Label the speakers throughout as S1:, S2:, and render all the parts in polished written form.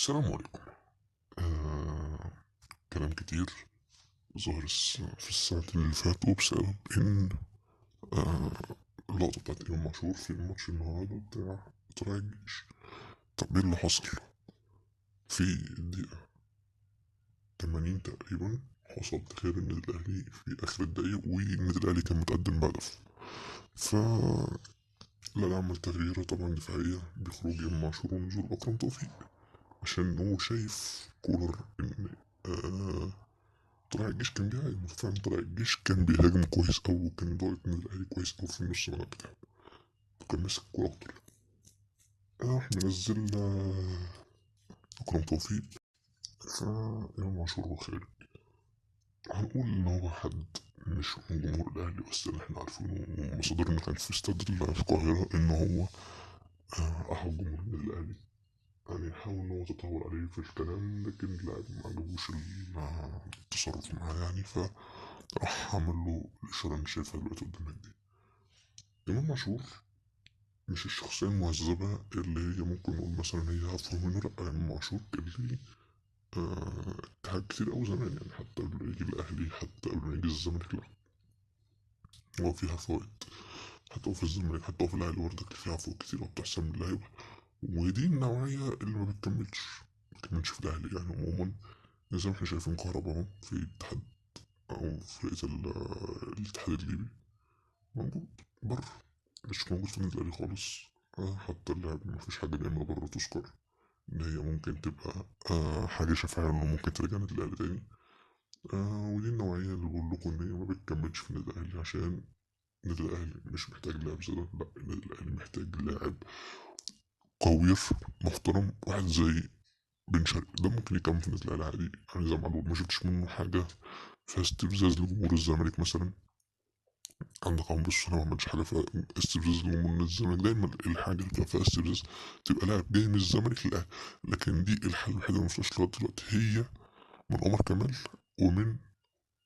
S1: السلام عليكم. آه كلام كتير ظهر في الساعتين اللي فاتوا بسبب إن آه اللقطة بتاعت إمام عاشور في الماتش النهاردة بتاع طلائع الجيش. طب إيه اللي حصل؟ في الدقيقة 80 تقريبا حصل تغيير النادي الأهلي في آخر الدقايق، والنادي الأهلي كان متقدم بهدف. ف لا عمل تغييرة طبعا دفاعية بخروج إمام عاشور ونزول أكرم توفيق، عشان هو شايف كولر إن آه طلائع الجيش كان بيهاجم، وفعلا طلائع الجيش كان بيهاجم كويس أوي، وكان ضاغط النادي الأهلي كويس أوي في النص الملعب بتاعه، وكان ماسك الكورة أكتر. راح منزل أكرم توفيق، فإمام عاشور وخالد. هنقول إن هو حد مش من جمهور الأهلي، بس اللي احنا عارفينه من مصادرنا كان في استاد القاهرة إن هو أحد جمهور النادي الأهلي. يعني حاول إن هو يتطور عليه في الكلام، لكن اللاعب ما عجبوش التصرف معاه، يعني فراح عمل له الإشارة اللي شايفها دلوقتي قدامك دي. إمام عاشور مش الشخصية المهذبة اللي هي ممكن نقول مثلا هي هفهم منه، لأ. إمام عاشور كان ليه اتحاد كتير أوي زمان، يعني حتى قبل ما يجي الأهلي، حتى قبل ما يجي الزمالك، لأ هو فيها فوائد. حتى هو في الزمالك، حتى هو في الأهلي برضه كان فيها فوائد كتير وبتحسن من اللعيبة. ودي النوعية اللي ما بتكملش في الأهلي يعني عموما. زي ما احنا شايفين كهربا اهو في اتحاد، أو فرقة الاتحاد الليبي موجود بره، مش موجود في النادي الأهلي خالص. حتى اللعب مفيش حاجة بيعملها بره تذكر إن هي ممكن تبقى حاجة شفاعية إنه ممكن ترجع النادي الأهلي تاني. ودي النوعية اللي بقول لكم إن هي ما بتكملش في النادي الأهلي، عشان النادي الأهلي مش محتاج لاعب زي ده، لأ النادي الأهلي محتاج لاعب قوي محترم، واحد زي بن شرقي. ده ممكن يكمل في النادي الأهلي عادي، يعني زي ما معلول ما شفتش منه حاجة فيها استفزاز لجمهور الزمالك مثلا. عندك عمرو السولية ما عملش حاجة فيها استفزاز لجمهور الزمالك. دايما الحاجة اللي بتبقى فيها استفزاز تبقى لاعب جاي من الزمالك للأهلي. لكن دي الحل الوحيد اللي مفيهاش لغاية دلوقتي، هي من عمر كمال ومن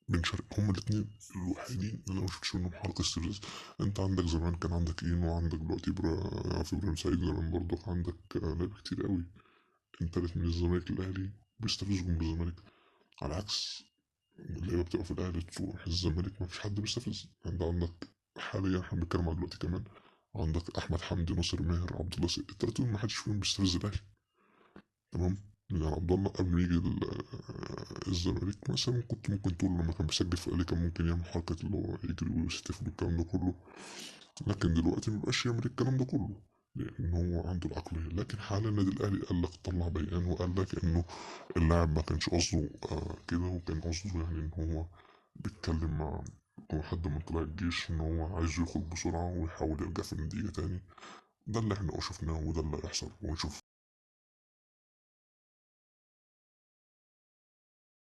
S1: بن شرقي. هما الاتنين الوحيدين اللي أنا مشفتش منهم حركة استفزاز. انت عندك زمان كان عندك اينو، وعندك دلوقتي في ابراهيم سعيد. زمان برضه عندك لعيبة كتير قوي انتقلت من الزمالك للأهلي بيستفزوا جمهور الزمالك. على عكس اللعيبة بتبقى في الأهلي تروح الزمالك مفيش حد بيستفز. انت عندك حاليا، احنا بنتكلم على دلوقتي كمان، عندك أحمد حمدي، ناصر ماهر، عبد الله سعيد، التلاتة دول محدش فيهم بيستفز الأهلي. تمام. يعني عبد الله قبل ما يجي الزمالك مثلا كنت ممكن تقول لما كان بيسجل في الأهلي كان ممكن يعمل حركة اللي هو يجري ويستفيد والكلام ده كله. لكن دلوقتي مبقاش يعمل الكلام ده كله، لأن هو عنده العقلية. لكن حاليا النادي الأهلي قال لك، طلع بيان وقال لك إنه اللاعب ما كانش قصده كده، وكان قصده يعني إن هو بيتكلم مع حد من طلائع الجيش إن هو عايز يخرج بسرعة ويحاول يرجع في النتيجة تاني. ده اللي احنا شفناه، وده اللي هيحصل ونشوف.